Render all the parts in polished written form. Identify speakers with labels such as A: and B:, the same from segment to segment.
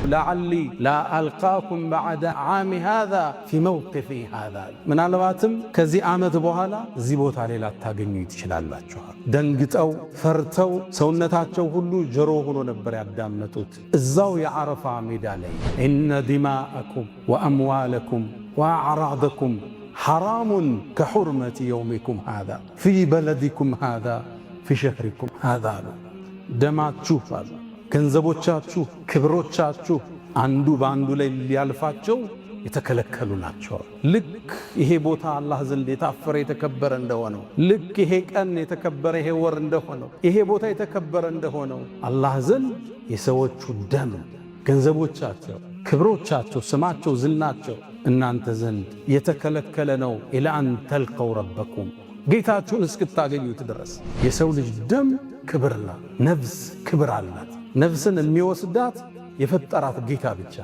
A: ለዓሊ ላ አልቃኩም በዕደ ዓሚ ሃዛ ፊ መውቂፊ ሃዛ ምናልባትም ከዚህ ዓመት በኋላ እዚህ ቦታ ላይ ላታገኙ ትችላላችኋል። ደንግጠው ፈርተው ሰውነታቸው ሁሉ ጆሮ ሆኖ ነበር ያዳመጡት እዛው የዓረፋ ሜዳ ላይ ኢነ ዲማአኩም ወአምዋለኩም ወአዕራደኩም ሐራሙን ከሑርመቲ የውሚኩም ሃዛ ፊ በለዲኩም ሃዛ ፊ ሸህሪኩም ሃዛ አሉ። ደማችሁ አሉ፣ ገንዘቦቻችሁ፣ ክብሮቻችሁ አንዱ በአንዱ ላይ ሊያልፋቸው የተከለከሉ ናቸው። ልክ ይሄ ቦታ አላህ ዘንድ የታፈረ የተከበረ እንደሆነው፣ ልክ ይሄ ቀን የተከበረ ይሄ ወር እንደሆነው፣ ይሄ ቦታ የተከበረ እንደሆነው አላህ ዘንድ የሰዎቹ ደም፣ ገንዘቦቻቸው፣ ክብሮቻቸው፣ ስማቸው፣ ዝናቸው እናንተ ዘንድ የተከለከለ ነው። ኢላ አን ተልቀው ረበኩም ጌታችሁን እስክታገኙት ድረስ። የሰው ልጅ ደም ክብር ነው። ነፍስ ክብር አላት። ነፍስን የሚወስዳት የፈጠራት ጌታ ብቻ።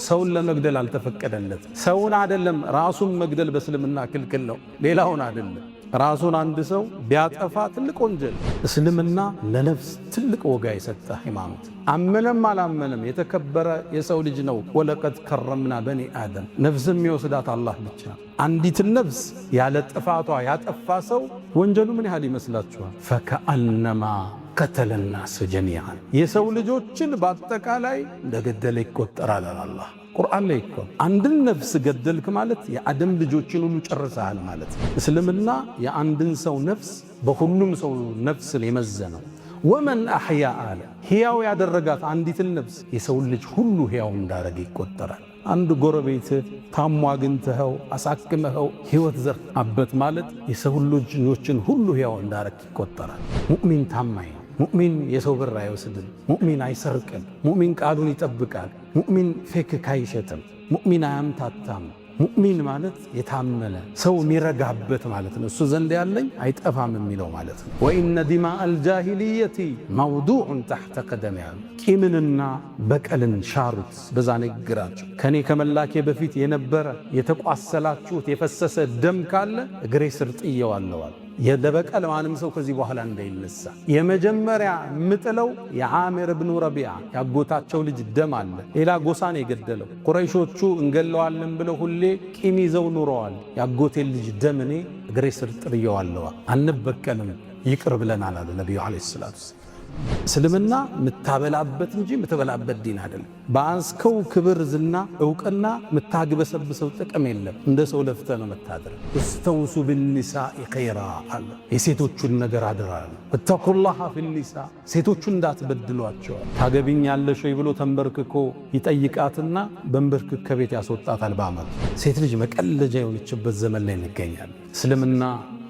A: ሰውን ለመግደል አልተፈቀደለት። ሰውን አይደለም ራሱን መግደል በእስልምና ክልክል ነው፣ ሌላውን አይደለም። ራሱን አንድ ሰው ቢያጠፋ ትልቅ ወንጀል። እስልምና ለነፍስ ትልቅ ወጋ የሰጠ ሃይማኖት። አመነም አላመነም የተከበረ የሰው ልጅ ነው። ወለቀድ ከረምና በኒ አደም። ነፍስ የሚወስዳት አላህ ብቻ። አንዲትን ነፍስ ያለ ጥፋቷ ያጠፋ ሰው ወንጀሉ ምን ያህል ይመስላችኋል? ፈከአነማ ቀተለ ናስ ጀሚዓን የሰው ልጆችን በአጠቃላይ እንደገደለ ይቆጠራል አላህ ቁርአን ላይ እኮ። አንድን ነፍስ ገደልክ ማለት የአደም ልጆችን ሁሉ ጨርሰሃል ማለት። እስልምና የአንድን ሰው ነፍስ በሁሉም ሰው ነፍስ የመዘነው። ወመን አሕያ አለ ሕያው ያደረጋት አንዲትን ነፍስ የሰው ልጅ ሁሉ ሕያው እንዳረገ ይቆጠራል። አንድ ጎረቤት ታሞ አግኝተኸው አሳክመኸው ሕይወት ዘርአበት ማለት የሰው ልጆችን ሁሉ ሕያው እንዳረግ ይቆጠራል። ሙእሚን ታማኝ ነው። ሙእሚን የሰው ብር አይወስድም። ሙእሚን አይሰርቅም። ሙእሚን ቃሉን ይጠብቃል። ሙእሚን ፌክ አይሸጥም። ሙእሚን አያምታታም። ሙእሚን ማለት የታመነ ሰው የሚረጋበት ማለት ነው። እሱ ዘንድ ያለኝ አይጠፋም የሚለው ማለት ነው። ወኢነ ዲማአ አልጃሂልየቲ መውዱዑን ተሕተ ቀደም ያሉ ቂምንና በቀልን ሻሩት በዛ ንግግራቸው። ከኔ ከመላኬ በፊት የነበረ የተቋሰላችሁት የፈሰሰ ደም ካለ እግሬ ስር ጥየዋለዋል። የደበቀል ማንም ሰው ከዚህ በኋላ እንዳይነሳ የመጀመሪያ ምጥለው የዓሚር ብኑ ረቢዓ ያጎታቸው ልጅ ደም አለ። ሌላ ጎሳን የገደለው ቁረይሾቹ እንገለዋለን ብለው ሁሌ ቂም ይዘው ኑረዋል። ያጎቴ ልጅ ደም እኔ እግሬ ስር ጥየዋለሁ፣ አንበቀልም፣ ይቅር ብለናል አለ ነቢዩ ዓለይሂ ሰላቱ ወሰላም። እስልምና ምታበላበት እንጂ ምትበላበት ዲን አይደለም። በአንስከው ክብር፣ ዝና፣ ዕውቅና ምታግበሰብሰው ጥቅም የለም። እንደ ሰው ለፍተ ነው መታደር። እስተውሱ ብኒሳኢ ኸይራ አለ። የሴቶቹን ነገር አደራ አለ። ወተቁላህ ፊኒሳ ሴቶቹን እንዳትበድሏቸው። ታገቢኛለሽ ወይ ብሎ ተንበርክኮ ይጠይቃትና በንበርክክ ከቤት ያስወጣታል። በአመት ሴት ልጅ መቀለጃ የሆነችበት ዘመን ላይ እንገኛለን። እስልምና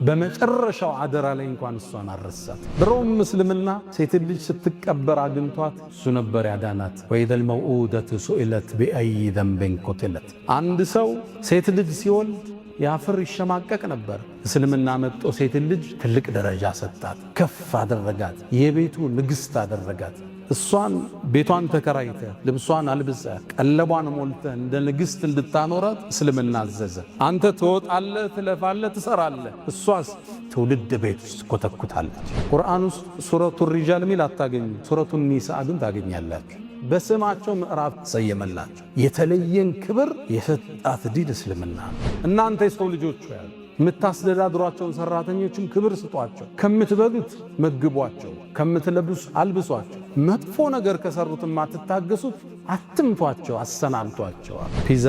A: በመጨረሻው አደራ ላይ እንኳን እሷን አረሳት። ድሮም እስልምና ሴት ልጅ ስትቀበር አግኝቷት እሱ ነበር ያዳናት። ወኢዘል መውኡደቱ ሱኢለት ቢአይ ዘንቢን ቁቲለት። አንድ ሰው ሴት ልጅ ሲወልድ ያፍር ይሸማቀቅ ነበር። እስልምና መጥቶ ሴት ልጅ ትልቅ ደረጃ ሰጣት፣ ከፍ አደረጋት፣ የቤቱ ንግሥት አደረጋት። እሷን ቤቷን ተከራይተ ልብሷን አልብሰ ቀለቧን ሞልተ እንደ ንግሥት እንድታኖራት እስልምና አዘዘ። አንተ ትወጣለህ፣ ትለፋለህ፣ ትሰራለህ፣ እሷስ ትውልድ ቤት ውስጥ ኮተኩታለች። ቁርአን ውስጥ ሱረቱ ሪጃል ሚል አታገኙ፣ ሱረቱ ኒሳ ግን ታገኛላችሁ። በስማቸው ምዕራፍ ተሰየመላቸው። የተለየን ክብር የሰጣት ዲን እስልምና። እናንተ የሰው ልጆች ያሉ የምታስተዳድሯቸውን ሰራተኞችም ክብር ስጧቸው። ከምትበሉት መግቧቸው፣ ከምትለብሱ አልብሷቸው። መጥፎ ነገር ከሰሩት የማትታገሱት አትምቷቸው፣ አሰናብቷቸው። ፒዛ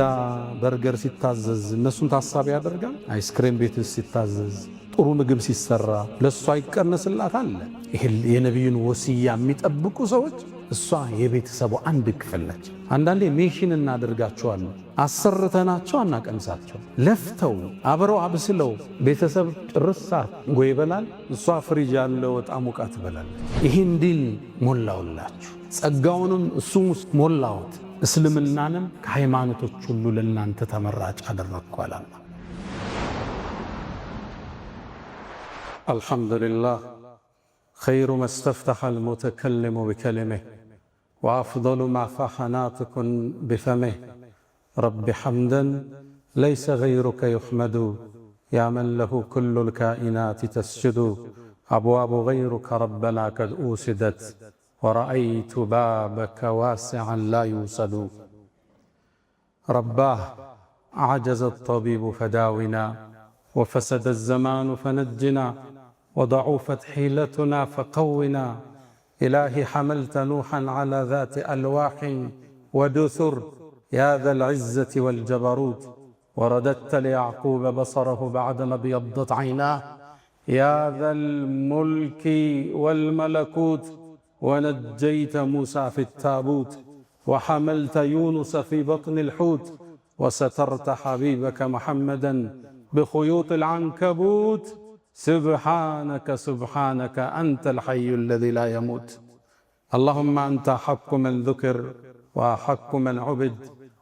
A: በርገር ሲታዘዝ እነሱን ታሳቢ ያደርጋል። አይስክሬም ቤት ሲታዘዝ፣ ጥሩ ምግብ ሲሰራ ለእሷ ይቀነስላት አለ። ይሄ የነቢዩን ወስያ የሚጠብቁ ሰዎች እሷ የቤተሰቡ አንድ ክፍል ነች። አንዳንዴ ሜሽን እናደርጋቸዋለን። አሰርተናቸው አናቀምሳቸው። ለፍተው አብረው አብስለው ቤተሰብ ጭርሳ ጎይ ይበላል፣ እሷ ፍሪጅ ያለው ወጣ ሙቃ ትበላለች። ይህን ዲን ሞላውላችሁ፣ ጸጋውንም እሱም ውስጥ ሞላውት። እስልምናንም ከሃይማኖቶች ሁሉ ለእናንተ ተመራጭ አደረግኳል። አልሐምዱሊላህ خير ما استفتح المتكلم بكلمه وأفضل ما فاح ناطق بفمه رب حمدا ليس غيرك يحمد يا من له كل الكائنات تسجد أبواب غيرك ربنا قد أوسدت ورأيت بابك واسعا لا يوصد. رباه عجز الطبيب فداونا، وفسد الزمان فنجنا، وضعفت حيلتنا فقونا. إلهي حملت نوحا على ذات ألواح ودثر يا ذا العزة والجبروت، ورددت ليعقوب بصره بعدما ابيضت عيناه يا ذا الملك والملكوت، ونجيت موسى في التابوت، وحملت يونس في بطن الحوت، وسترت حبيبك محمدا بخيوط العنكبوت. سبحانك سبحانك أنت الحي الذي لا يموت. اللهم أنت أحق من ذكر وأحق من عبد،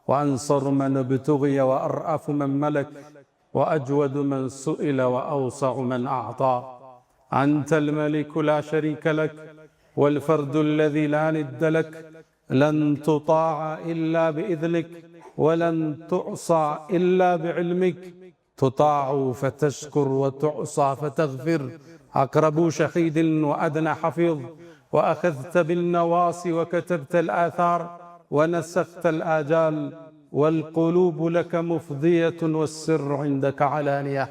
A: وأنصر من ابتغي، وأرأف من ملك، وأجود من سئل، وأوسع من أعطى. أنت الملك لا شريك لك، والفرد الذي لا ند لك. لن تطاع إلا بإذنك، ولن تعصى إلا بعلمك. تطاع فتشكر، وتعصى فتغفر. أقرب شهيد وأدنى حفيظ، وأخذت بالنواصي وكتبت الآثار، ونسخت الآجال. والقلوب لك مفضية، والسر عندك علانية.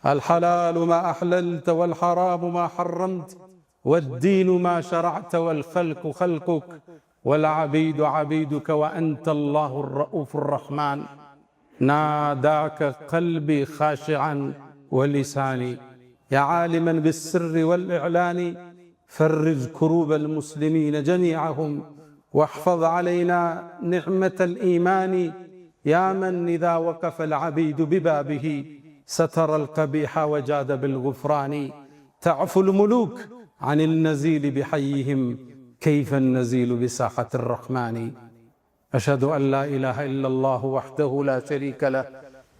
A: الحلال ما أحللت، والحرام ما حرمت، والدين ما شرعت، والخلق خلقك، والعبيد عبيدك، وأنت الله الرؤوف الرحمن. ناداك قلبي خاشعا ولساني، يا عالما بالسر والإعلان. فرج كروب المسلمين جميعهم، واحفظ علينا نعمة الإيمان. يا من إذا وقف العبيد ببابه ستر القبيح وجاد بالغفران. تعفو الملوك عن النزيل بحيهم، كيف النزيل بساحة الرحمن. أشهد أن لا إله إلا الله وحده لا شريك له،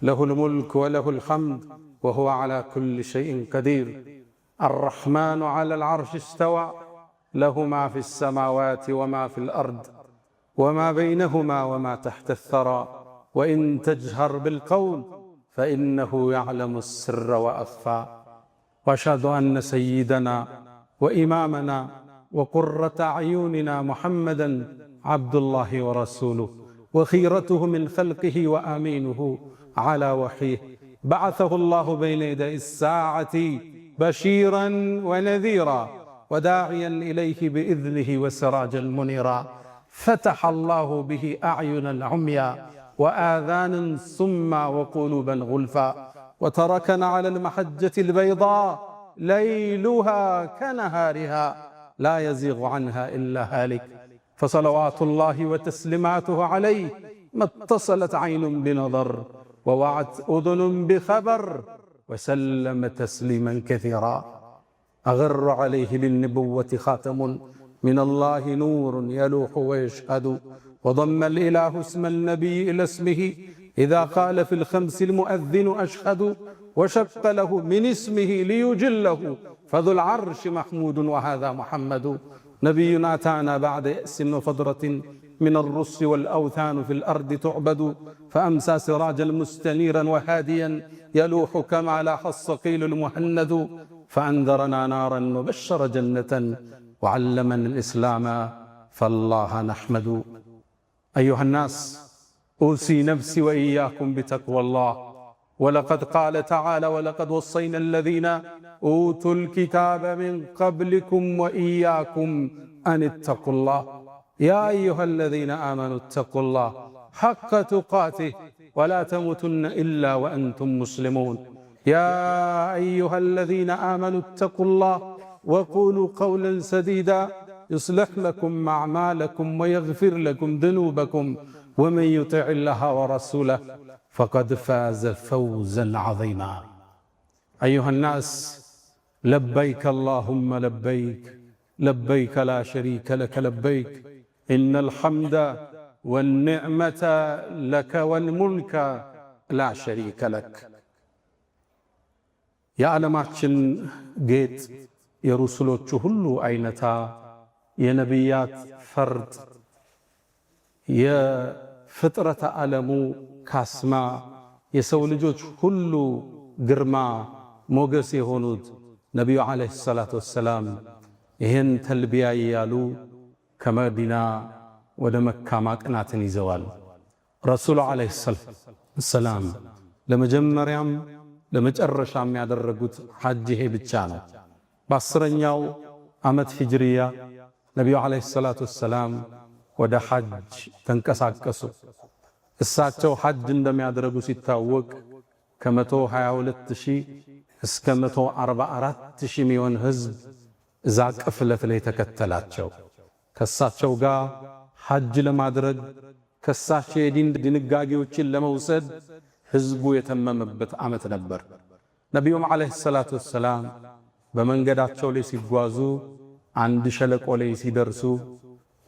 A: له الملك وله الحمد، وهو على كل شيء قدير. الرحمن على العرش استوى، له ما في السماوات وما في الأرض، وما بينهما وما تحت الثرى. وإن تجهر بالقول فإنه يعلم السر وأخفى. وأشهد أن سيدنا وإمامنا وقرة أعيننا محمدا عبد الله ورسوله، وخيرته من خلقه، وآمينه على وحيه. بعثه الله بين يدي الساعة بشيرا ونذيرا، وداعيا إليه بإذنه وسراجا منيرا. فتح الله به أعينا عميا، وآذانا صما، وقلوبا غلفا. وتركنا على المحجة البيضاء ليلها كنهارها، لا يزيغ عنها إلا هالك. فصلوات الله وتسليماته عليه ما اتصلت عين بنظر، ووعت أذن بخبر، وسلم تسليما كثيرا. أغر عليه للنبوة خاتم من الله، نور يلوح ويشهد. وضم الإله اسم النبي إلى اسمه، إذا قال في الخمس المؤذن أشهد. وشق له من اسمه ليجله، فذو العرش محمود وهذا محمد. نبينا أتانا بعد يأس وفضرة من الرس، والأوثان في الأرض تعبد. فأمسى سراجا مستنيرا وهاديا، يلوح كما لاح الصقيل المهند. فأنذرنا نارا وبشر جنة، وعلمنا الإسلام فالله نحمد. أيها الناس، أوصي نفسي وإياكم بتقوى الله. ولقد قال تعالى: ولقد وصينا الذين أوتوا الكتاب من قبلكم وإياكم أن اتقوا الله. يا أيها الذين آمنوا اتقوا الله حق تقاته، ولا تموتن إلا وأنتم مسلمون. يا أيها الذين آمنوا اتقوا الله وقولوا قولا سديدا، يصلح لكم أعمالكم ويغفر لكم ذنوبكم، ومن يطع الله ورسوله فقد فاز فوزا عظيما. أيها الناس، لبيك اللهم لبيك، لبيك لا شريك لك لبيك، إن الحمد والنعمة لك والملك لا شريك لك. የዓለማችን ጌጥ የሩሱሎቹ ሁሉ አይነታ የነቢያት ፈርጥ የፍጥረተ ዓለሙ ካስማ የሰው ልጆች ሁሉ ግርማ ሞገስ የሆኑት ነቢዩ ዓለይሂ ሰላቱ ወሰላም ይህን ተልቢያ እያሉ ከመዲና ወደ መካ ማቅናትን ይዘዋል። ረሱሉ ዓለይሂ ሰላም ለመጀመሪያም ለመጨረሻም ያደረጉት ሐጅ ይሄ ብቻ ነው። በ10ኛው ዓመት ሂጅሪያ ነቢዩ ዓለይሂ ሰላቱ ወሰላም ወደ ሐጅ ተንቀሳቀሱ። እሳቸው ሐጅ እንደሚያደርጉ ሲታወቅ ከ122,000 እስከ 144,000 የሚሆን ሕዝብ እዛ ቅፍለት ላይ ተከተላቸው። ከሳቸው ጋር ሐጅ ለማድረግ ከሳቸው የዲን ድንጋጌዎችን ለመውሰድ ሕዝቡ የተመመበት ዓመት ነበር። ነቢዩም ዓለይሂ ሰላቱ ወሰላም በመንገዳቸው ላይ ሲጓዙ አንድ ሸለቆ ላይ ሲደርሱ፣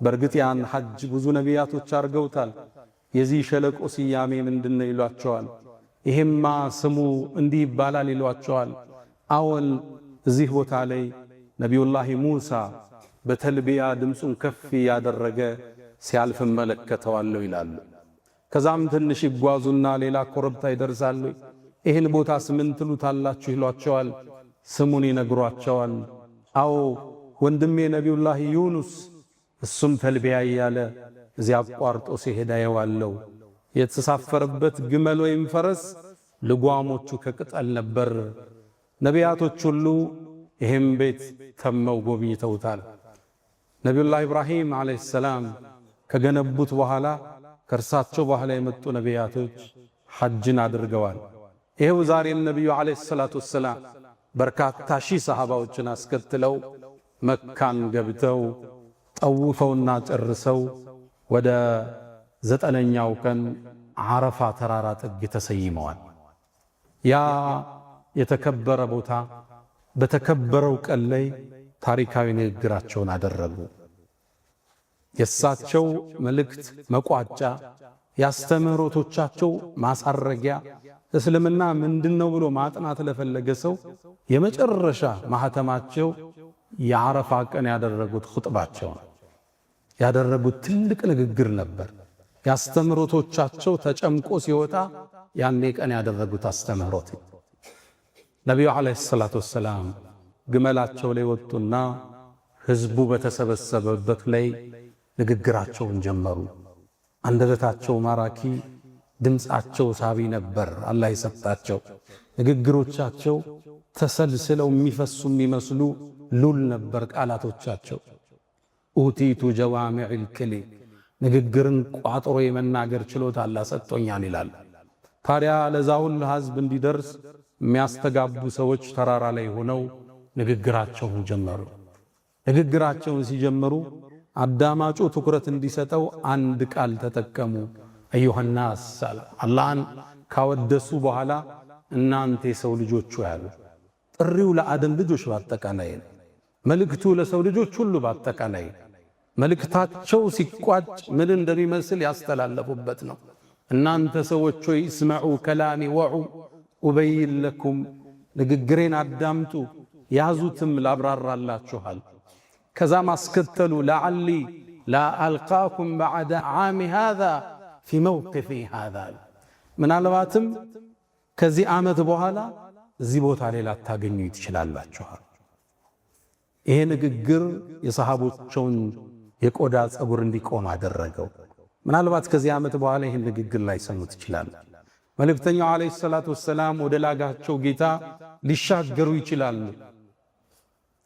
A: በእርግጥ ያን ሐጅ ብዙ ነቢያቶች አድርገውታል። የዚህ ሸለቆ ስያሜ ምንድነው ይሏቸዋል። ይሄማ ስሙ እንዲህ ይባላል ይሏቸዋል። አወል እዚህ ቦታ ላይ ነቢዩላህ ሙሳ በተልቢያ ድምፁን ከፍ ያደረገ ሲያልፍ መለከተዋለሁ ይላሉ። ከዛም ትንሽ ይጓዙና ሌላ ኮረብታ ይደርሳሉ። ይህን ቦታ ስምን ትሉታላችሁ ይሏቸዋል። ስሙን ይነግሯቸዋል። አዎ ወንድሜ ነቢዩላህ ዩኑስ እሱም ተልቢያ እያለ እዚያ አቋርጦ ሲሄድ አየዋለሁ። የተሳፈረበት ግመል ወይም ፈረስ ልጓሞቹ ከቅጠል ነበር። ነቢያቶች ሁሉ ይህም ቤት ተመው ጎብኝተውታል። ነቢዩላህ ኢብራሂም ዓለይሂ ሰላም ከገነቡት በኋላ ከእርሳቸው በኋላ የመጡ ነቢያቶች ሐጅን አድርገዋል። ይሄው ዛሬም ነቢዩ ዓለይሂ ሰላቱ ወሰላም በርካታ ሺህ ሰሃባዎችን አስከትለው መካን ገብተው ጠውፈውና ጨርሰው ወደ 9ኛው ቀን ዓረፋ ተራራ ጥግ ተሰይመዋል። ያ የተከበረ ቦታ በተከበረው ቀን ላይ ታሪካዊ ንግግራቸውን አደረጉ። የእሳቸው መልእክት መቋጫ፣ ያስተምህሮቶቻቸው ማሳረጊያ፣ እስልምና ምንድነው ብሎ ማጥናት ለፈለገ ሰው የመጨረሻ ማህተማቸው የዓረፋ ቀን ያደረጉት ኹጥባቸው ነው። ያደረጉት ትልቅ ንግግር ነበር። ያስተምህሮቶቻቸው ተጨምቆ ሲወጣ ያኔ ቀን ያደረጉት አስተምህሮት። ነቢዩ ዓለይሂ ሰላቱ ወሰላም ግመላቸው ላይ ወጡና ሕዝቡ በተሰበሰበበት ላይ ንግግራቸውን ጀመሩ። አንደበታቸው ማራኪ፣ ድምፃቸው ሳቢ ነበር። አላህ የሰጣቸው ንግግሮቻቸው ተሰልስለው የሚፈሱ የሚመስሉ ሉል ነበር ቃላቶቻቸው። ኡቲቱ ጀዋሚዕል ከሊም፣ ንግግርን ቋጥሮ የመናገር ችሎታ አላህ ሰጥቶኛል ይላል። ታዲያ ለዛ ሁሉ ሕዝብ እንዲደርስ የሚያስተጋቡ ሰዎች ተራራ ላይ ሆነው ንግግራቸውን ጀመሩ። ንግግራቸውን ሲጀምሩ አዳማጩ ትኩረት እንዲሰጠው አንድ ቃል ተጠቀሙ። አዩሃናስ አላህን ካወደሱ በኋላ እናንተ የሰው ልጆች ያሉ። ጥሪው ለአደም ልጆች ባጠቃላይ፣ መልእክቱ ለሰው ልጆች ሁሉ ባጠቃላይ። መልእክታቸው ሲቋጭ ምን እንደሚመስል ያስተላለፉበት ነው። እናንተ ሰዎች ሆይ እስመዑ ከላሚ ወዑ ኡበይን ለኩም፣ ንግግሬን አዳምጡ ያዙትም ላብራራላችኋል። ከዛም አስከተሉ ለዓሊ ላ አልቃኩም በዕደ ዓሚ ሃዛ ፊ መውቅፊ ሃዛ፣ ምናልባትም ከዚህ ዓመት በኋላ እዚህ ቦታ ላይ ላታገኙ ትችላላችኋል። ይሄ ንግግር የሰሃቦቸውን የቆዳ ፀጉር እንዲቆም አደረገው። ምናልባት ከዚህ ዓመት በኋላ ይህን ንግግር ላይ ሰሙት ይችላል። መልእክተኛው ዓለይሂ ሰላቱ ወሰላም ወደ ላጋቸው ጌታ ሊሻገሩ ይችላሉ።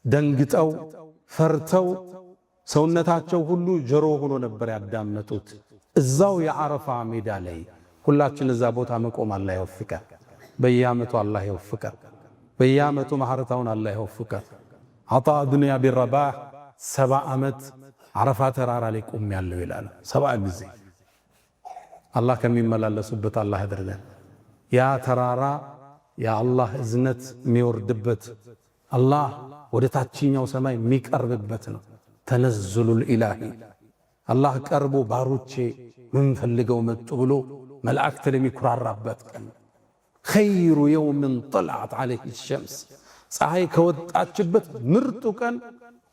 A: ደንግጠው ፈርተው ሰውነታቸው ሁሉ ጀሮ ሆኖ ነበር ያዳመጡት። እዛው የዓረፋ ሜዳ ላይ ሁላችን እዛ ቦታ መቆም አላህ ይወፍቀን። በየዓመቱ አላህ ይወፍቀን። በየዓመቱ ማህረታውን አላህ ይወፍቀን። አጣ ዱንያ ቢረባህ 70 ዓመት ዓረፋ ተራራ ላይ ቆም ያለው ይላል። 70 ጊዜ አላህ ከሚመላለሱበት አላህ ያድርገን። ያ ተራራ የአላህ እዝነት የሚወርድበት፣ አላህ ወደ ታችኛው ሰማይ የሚቀርብበት ነው። ተነዝሉል ኢላሂ፣ አላህ ቀርቦ ባሮቼ ምን ፈልገው መጡ ብሎ መላእክት ለሚኩራራበት ቀን። ኸይሩ የውምን ጠልዐት ዐለይሂ ሸምስ፣ ፀሐይ ከወጣችበት ምርጡ ቀን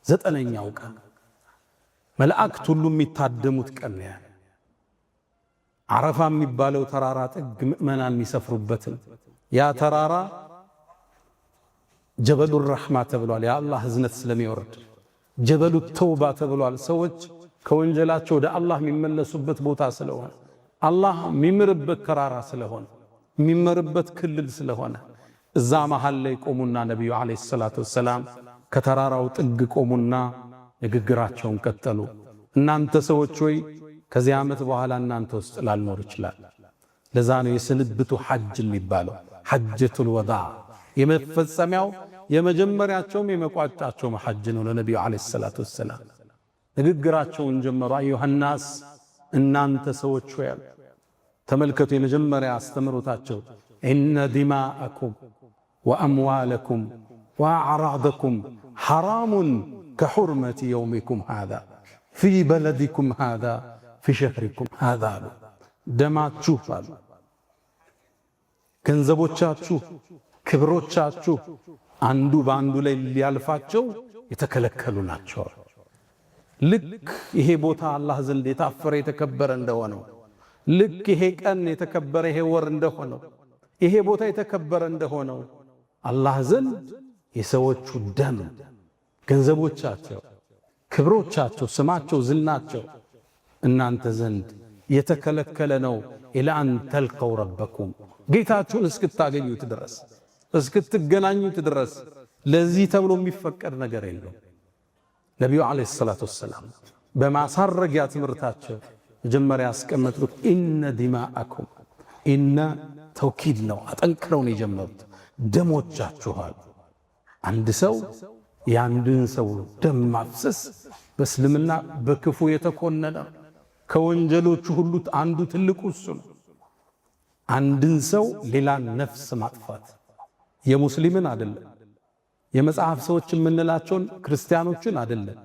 A: 9ኛው ቀን፣ መላእክት ሁሉ የሚታደሙት ቀን ያ ዓረፋ የሚባለው ተራራ ጥግ ምእመናን የሚሰፍሩበትን ያ ተራራ ጀበሉ ረሕማ ተብሏል። የአላህ እዝነት ስለሚወርድ ጀበሉ ተውባ ተብሏል። ሰዎች ከወንጀላቸው ወደ አላህ የሚመለሱበት ቦታ ስለሆነ አላህ የሚምርበት ተራራ ስለሆነ የሚመርበት ክልል ስለሆነ እዛ መሃል ላይ ቆሙና ነብዩ አለይሂ ሰላቱ ወሰላም ከተራራው ጥግ ቆሙና ንግግራቸውን ቀጠሉ። እናንተ ሰዎች ሆይ ከዚህ ዓመት በኋላ እናንተ ውስጥ ላልኖር ይችላል። ለዛ ነው የስንብቱ ሐጅ የሚባለው ሐጀቱል ወዳዕ የመፈጸሚያው የመጀመሪያቸውም የመቋጫቸውም ሐጅ ነው። ለነብዩ አለይሂ ሰላቱ ወሰላም ንግግራቸውን ጀመሩ። አዩሃናስ እናንተ ሰዎች ሆይ ተመልከቱ፣ የመጀመሪያ አስተምሮታቸው ኢነ ዲማአኩም ወአምዋለኩም ወአዕራደኩም ሐራሙን ከሑርመቲ የውሚኩም ሃዛ ፊ በለዲኩም ሃዛ ፊ ሸህሪኩም ሃዛ አሉ። ደማችሁ አሉ፣ ገንዘቦቻችሁ፣ ክብሮቻችሁ አንዱ በአንዱ ላይ ሊያልፋቸው የተከለከሉ ናቸው። ልክ ይሄ ቦታ አላህ ዘንድ የታፈረ የተከበረ እንደሆነው፣ ልክ ይሄ ቀን የተከበረ ይሄ ወር እንደሆነው፣ ይሄ ቦታ የተከበረ እንደሆነው አላህ ዘንድ የሰዎቹ ደም፣ ገንዘቦቻቸው፣ ክብሮቻቸው፣ ስማቸው፣ ዝናቸው እናንተ ዘንድ የተከለከለ ነው። ኢላ አን ተልቀው ረበኩም ጌታችሁን እስክታገኙት ድረስ እስክትገናኙት ድረስ ለዚህ ተብሎ የሚፈቀድ ነገር የለም። ነቢዩ ዓለይሂ ሰላቱ ወሰላም በማሳረጊያ ትምህርታቸው መጀመሪያ ያስቀመጡት ኢነ ዲማአኩም፣ ኢነ ተውኪድ ነው፣ አጠንክረውን የጀመሩት ደሞቻችኋል። አንድ ሰው የአንድን ሰው ደም ማፍሰስ በእስልምና በክፉ የተኮነነ ከወንጀሎቹ ሁሉ አንዱ ትልቁ እሱ ነው። አንድን ሰው ሌላን ነፍስ ማጥፋት የሙስሊምን አይደለም፣ የመጽሐፍ ሰዎች የምንላቸውን ክርስቲያኖችን አይደለም፣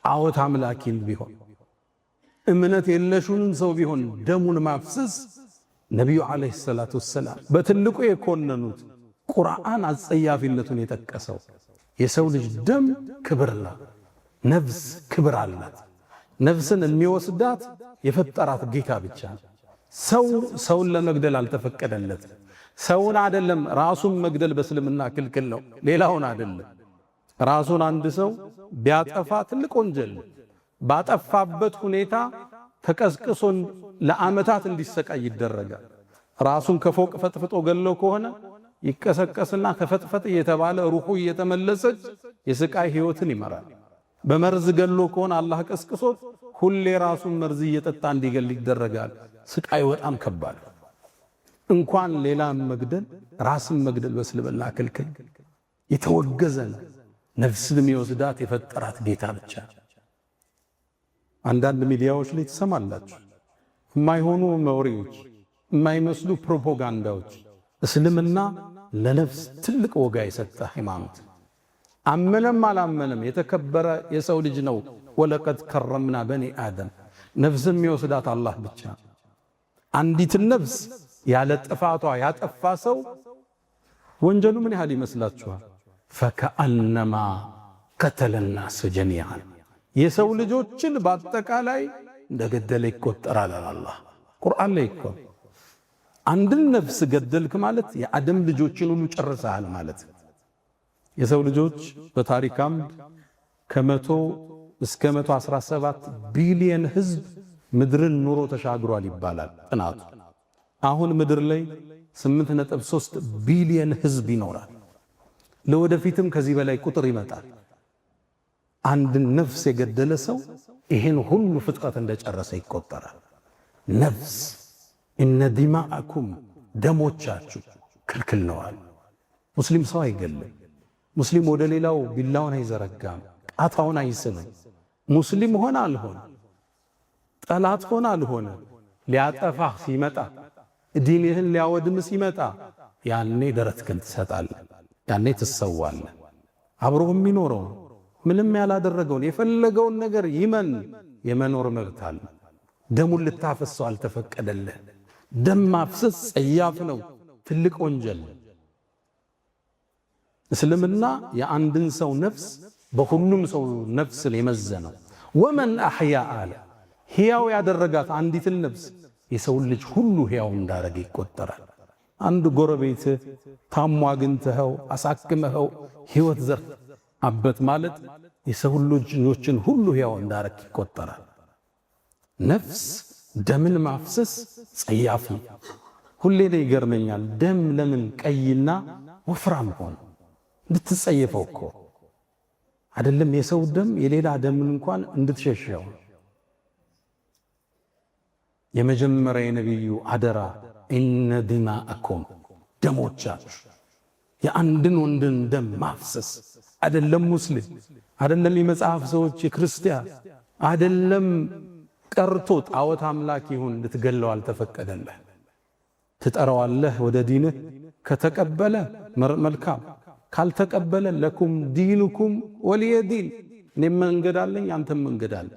A: ጣዖት አምላኪን ቢሆን እምነት የለሹን ሰው ቢሆን ደሙን ማፍሰስ ነቢዩ ዓለይሂ ሰላቱ ወሰላም በትልቁ የኮነኑት ቁርአን አጸያፊነቱን የጠቀሰው የሰው ልጅ ደም ክብር ነው። ነፍስ ክብር አላት። ነፍስን የሚወስዳት የፈጠራት ጌታ ብቻ ነው። ሰውን ለመግደል አልተፈቀደለትም። ሰውን አይደለም ራሱን መግደል በእስልምና ክልክል ነው፣ ሌላውን አይደለም። ራሱን አንድ ሰው ቢያጠፋ ትልቅ ወንጀል ነው። ባጠፋበት ሁኔታ ተቀስቅሶ ለዓመታት እንዲሰቃይ ይደረጋል። ራሱን ከፎቅ ፈጥፍጦ ገሎ ከሆነ ይቀሰቀስና ከፈጥፈጥ እየተባለ ሩሑ እየተመለሰች የስቃይ ህይወትን ይመራል። በመርዝ ገሎ ከሆነ አላህ ቀስቅሶት ሁሌ ራሱን መርዝ እየጠጣ እንዲገል ይደረጋል። ስቃይ በጣም ከባድ። እንኳን ሌላን መግደል ራስን መግደል በእስልምና ክልክል የተወገዘ ነው። ነፍስን የሚወስዳት የፈጠራት ጌታ ብቻ። አንዳንድ ሚዲያዎች ላይ ትሰማላችሁ የማይሆኑ ወሬዎች፣ የማይመስሉ ፕሮፓጋንዳዎች። እስልምና ለነፍስ ትልቅ ወጋ የሰጠ ሃይማኖት፣ አመነም አላመነም የተከበረ የሰው ልጅ ነው። ወለቀድ ከረምና በኒ አደም። ነፍስን የሚወስዳት አላህ ብቻ። አንዲትን ነፍስ ያለ ጥፋቷ ያጠፋ ሰው ወንጀሉ ምን ያህል ይመስላችኋል? ፈከአነማ ቀተለ ናስ ጀሚዓን፣ የሰው ልጆችን በአጠቃላይ እንደገደለ ይቆጠራል አላህ ቁርአን ላይ እኮ። አንድን ነፍስ ገደልክ ማለት የአደም ልጆችን ሁሉ ጨርሰሃል ማለት። የሰው ልጆች በታሪክ አምድ ከ100 እስከ 117 ቢሊየን ህዝብ ምድርን ኑሮ ተሻግሯል ይባላል ጥናቱ። አሁን ምድር ላይ 8.3 ቢሊየን ህዝብ ይኖራል። ለወደፊትም ከዚህ በላይ ቁጥር ይመጣል። አንድን ነፍስ የገደለ ሰው ይሄን ሁሉ ፍጥረት እንደጨረሰ ይቆጠራል። ነፍስ እነ ዲማአኩም፣ ደሞቻችሁ ክልክል ነዋል። ሙስሊም ሰው አይገልም። ሙስሊም ወደ ሌላው ቢላውን አይዘረጋም፣ ጣታውን አይስምም። ሙስሊም ሆነ አልሆነ፣ ጠላት ሆነ አልሆነ፣ ሊያጠፋህ ሲመጣ፣ ዲንህን ሊያወድም ሲመጣ ያኔ ደረትህን ትሰጣለህ፣ ያኔ ትሰዋለህ። አብሮህ የሚኖረው ምንም ያላደረገውን የፈለገውን ነገር ይመን የመኖር መብት አለ። ደሙን ልታፈሰው አልተፈቀደልህ። ደም ማፍሰስ ጸያፍ ነው፣ ትልቅ ወንጀል። እስልምና የአንድን ሰው ነፍስ በሁሉም ሰው ነፍስ የመዘነው። ወመን አሕያ አለ ሕያው ያደረጋት አንዲትን ነፍስ የሰው ልጅ ሁሉ ሕያው እንዳረገ ይቆጠራል። አንድ ጎረቤት ታሞ አግኝተኸው አሳክመኸው ሕይወት ዘር አበት ማለት የሰው ልጆችን ሁሉ ሕያው እንዳረክ ይቆጠራል። ነፍስ ደምን ማፍሰስ ጸያፊ። ሁሌ ላይ ይገርመኛል። ደም ለምን ቀይና ወፍራም ሆነ? እንድትጸየፈው እኮ አይደለም። የሰው ደም የሌላ ደምን እንኳን እንድትሸሸው። የመጀመሪያ የነቢዩ አደራ ኢነ ዲማአኩም ደሞቻችሁ የአንድን ወንድን ደም ማፍሰስ አይደለም። ሙስሊም አይደለም፣ የመጽሐፍ ሰዎች የክርስቲያን አይደለም ቀርቶ ጣዖት አምላክ ይሁን ልትገለው አልተፈቀደልህ። ትጠራዋለህ ወደ ዲንህ፣ ከተቀበለ መልካም፣ ካልተቀበለ ለኩም ዲኑኩም ወሊየ ዲን። እኔም መንገድ አለኝ አንተም መንገድ አለ።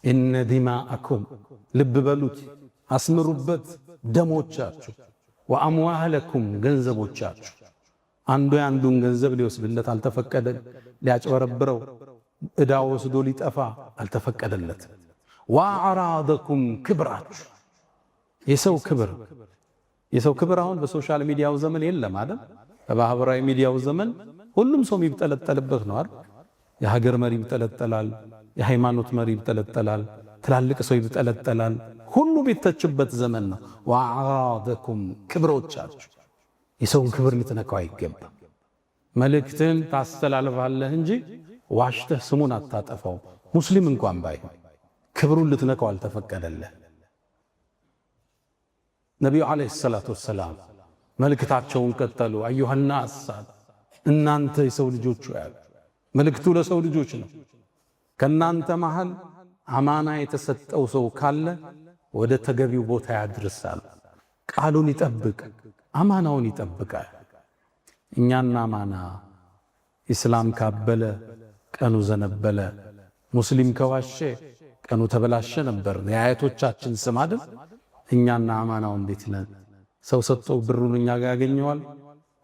A: ኢነ ዲማአኩም ልብ በሉት፣ አስምሩበት። ደሞቻችሁ ወአምዋለኩም ገንዘቦቻችሁ። አንዱ የአንዱን ገንዘብ ሊወስድለት አልተፈቀደል። ሊያጭበረብረው ዕዳ ወስዶ ሊጠፋ አልተፈቀደለት። ወአዕራደኩም ክብራችሁ የሰው ክብር አሁን በሶሻል ሚዲያው ዘመን የለም አይደል? በማህበራዊ ሚዲያው ዘመን ሁሉም ሰው የሚጠለጠልበት ነው አይደል? የሀገር መሪ ይጠለጠላል፣ የሃይማኖት መሪ ይጠለጠላል፣ ትላልቅ ሰው ይጠለጠላል። ሁሉ ቢተችበት ዘመን ነው። ወአዕራደኩም ክብሮቻችሁ። የሰውን ክብር ልትነካው አይገባም። መልእክትን ታስተላልፋለህ እንጂ ዋሽተህ ስሙን አታጠፋው። ሙስሊም እንኳን ባይሆን ክብሩን ልትነካው አልተፈቀደልህ። ነቢዩ ዓለይሂ ሰላቱ ወሰላም መልእክታቸውን ቀጠሉ። አዩሃናስ እናንተ የሰው ልጆች ያሉ መልእክቱ ለሰው ልጆች ነው። ከናንተ መሃል አማና የተሰጠው ሰው ካለ ወደ ተገቢው ቦታ ያድርሳል። ቃሉን ይጠብቅ፣ አማናውን ይጠብቃል። እኛና አማና ኢስላም ካበለ ቀኑ ዘነበለ፣ ሙስሊም ከዋሸ ቀኑ ተበላሸ ነበር የአያቶቻችን ስም አይደል? እኛና አማናው እንዴት ነን? ሰው ሰጥቶ ብሩን እኛ ጋር ያገኘዋል።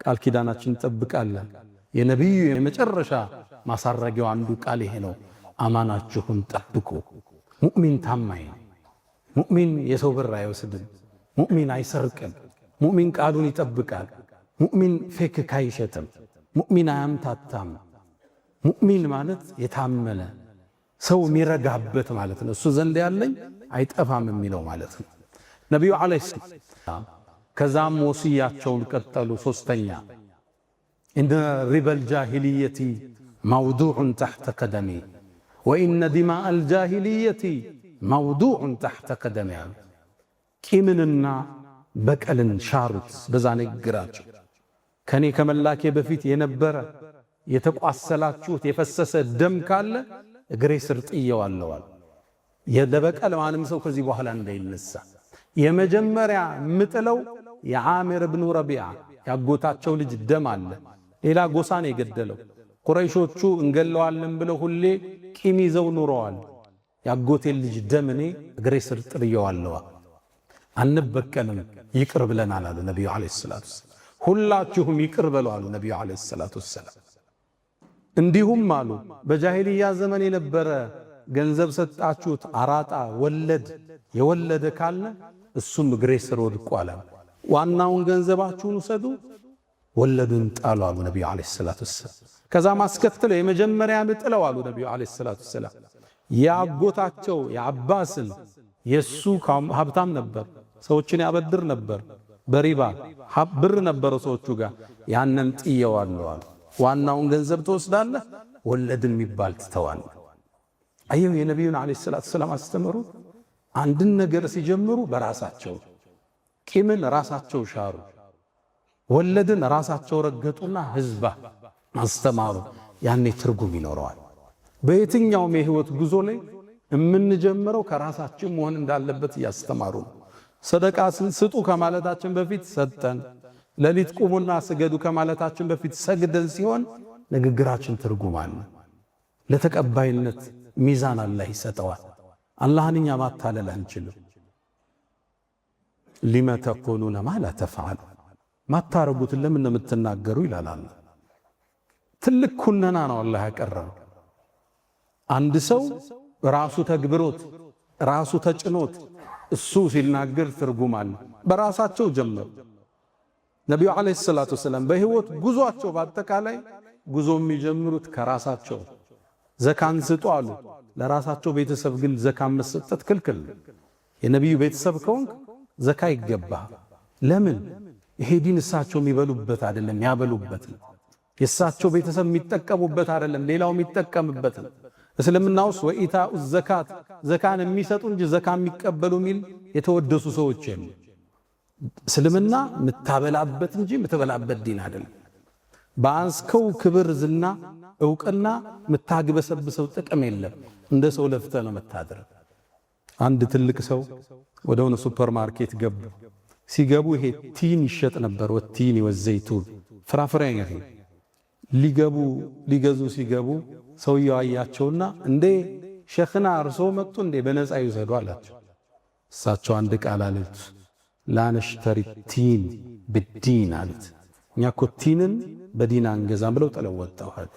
A: ቃል ኪዳናችን እንጠብቃለን። የነቢዩ የመጨረሻ ማሳረጊያው አንዱ ቃል ይሄ ነው፣ አማናችሁን ጠብቁ። ሙእሚን ታማኝ ነው። ሙእሚን የሰው ብር አይወስድም። ሙእሚን አይሰርቅም። ሙእሚን ቃሉን ይጠብቃል። ሙእሚን ፌክ አይሸትም። ሙእሚን አያምታታም። ሙእሚን ማለት የታመነ ሰው የሚረጋበት ማለት ነው። እሱ ዘንድ ያለኝ አይጠፋም የሚለው ማለት ነው። ነቢዩ ዓለይሂ ሰላም ከዛም ወስያቸውን ቀጠሉ። ሶስተኛ ኢነ ሪበል ጃሂልየቲ መውዱዑን ተሕተ ቀደሚ ወኢነ ዲማአል ጃሂልየቲ መውዱዑን ተሕተ ቀደሚ። ቂምንና በቀልን ሻሩት። በዛ ንግግራቸው ከኔ ከመላኬ በፊት የነበረ የተቋሰላችሁት የፈሰሰ ደም ካለ እግሬ ስር ጥየዋለዋል። ለበቀል ማንም ሰው ከዚህ በኋላ እንዳይነሳ የመጀመሪያ ምጥለው የዓሚር ብኑ ረቢዓ ያጎታቸው ልጅ ደም አለ። ሌላ ጎሳን የገደለው ቁረይሾቹ እንገለዋለን ብለው ሁሌ ቂም ይዘው ኑረዋል። ያጎቴን ልጅ ደም እኔ እግሬ ስር ጥየዋለዋል። አንበቀልም፣ ይቅር ብለናል አሉ ነቢዩ ዓለይሂ ሰላቱ ወሰላም። ሁላችሁም ይቅር በሉ አሉ ነቢዩ ዓለይሂ ሰላቱ ወሰላም። እንዲሁም አሉ በጃሂልያ ዘመን የነበረ ገንዘብ ሰጣችሁት አራጣ ወለድ የወለደ ካለ እሱም እግሬ ስር ወድቋል። ዋናውን ገንዘባችሁን ውሰዱ፣ ወለዱን ጣሉ አሉ ነቢዩ ዓለይሂ ሰላቱ ወሰላም። ከዛ ማስከተለው የመጀመሪያ ምጥለው አሉ ነቢዩ ዓለይሂ ሰላቱ ወሰላም ያጎታቸው የአባስን የሱ ሀብታም ነበር፣ ሰዎችን ያበድር ነበር፣ በሪባ ብር ነበረው ሰዎቹ ጋር። ያንን ጥየዋለሁ አሉ። ዋናውን ገንዘብ ትወስዳለህ፣ ወለድን የሚባል ትተዋለህ። አየው የነቢዩን ዓለይሂ ሰላቱ ወሰላም አስተምሩ። አንድን ነገር ሲጀምሩ በራሳቸው ቂምን ራሳቸው ሻሩ፣ ወለድን ራሳቸው ረገጡና ህዝባ አስተማሩ። ያኔ ትርጉም ይኖረዋል። በየትኛውም የህይወት ጉዞ ላይ የምንጀምረው ከራሳችን መሆን እንዳለበት እያስተማሩ ነው። ሰደቃ ስጡ ከማለታችን በፊት ሰጠን፣ ሌሊት ቁሙና ስገዱ ከማለታችን በፊት ሰግደን ሲሆን ንግግራችን ትርጉም አለ። ለተቀባይነት ሚዛን አላህ ይሰጠዋል። አላህን እኛ ማታለል አንችልም። ሊመ ተቁሉነ ማ ላ ተፍዐሉ፣ ማታረጉትን ለምን ነው የምትናገሩ ይላል አላህ። ትልቅ ኩነና ነው አላህ ያቀረበው። አንድ ሰው ራሱ ተግብሮት ራሱ ተጭኖት እሱ ሲናገር ትርጉም አለ። በራሳቸው ጀመሩ። ነቢዩ ዓለይሂ ሰላቱ ወሰላም በህይወት ጉዟቸው በአጠቃላይ ጉዞ የሚጀምሩት ከራሳቸው። ዘካን ስጡ አሉ። ለራሳቸው ቤተሰብ ግን ዘካ መስጠት ክልክል። የነቢዩ ቤተሰብ ከሆንክ ዘካ ይገባህ። ለምን? ይሄ ዲን እሳቸው የሚበሉበት አይደለም፣ ያበሉበት ነው። የእሳቸው ቤተሰብ የሚጠቀሙበት አይደለም፣ ሌላው የሚጠቀምበት ነው። እስልምና ውስጥ ወኢታኡ ዘካት ዘካን የሚሰጡ እንጂ ዘካ የሚቀበሉ የሚል የተወደሱ ሰዎች የሉ። እስልምና የምታበላበት እንጂ የምትበላበት ዲን አይደለም። በአንስከው ክብር፣ ዝና፣ ዕውቅና የምታግበሰብሰው ጥቅም የለም። እንደ ሰው ለፍተህ ነው የምታድረው። አንድ ትልቅ ሰው ወደ ሆነ ሱፐርማርኬት ገቡ። ሲገቡ ይሄ ቲን ይሸጥ ነበር። ወቲን ወዘይቱን ፍራፍሬ ይሄ ሊገዙ ሲገቡ ሰውየው አያቸውና እንዴ ሸኽና እርሶ መጡ እንዴ በነፃ ይውሰዱ አላቸው። እሳቸው አንድ ቃል አሉት፣ ላነሽተሪ ቲን ብዲን አሉት። እኛ እኮ ቲንን በዲን አንገዛም ብለው ጥለው ወጣዋል።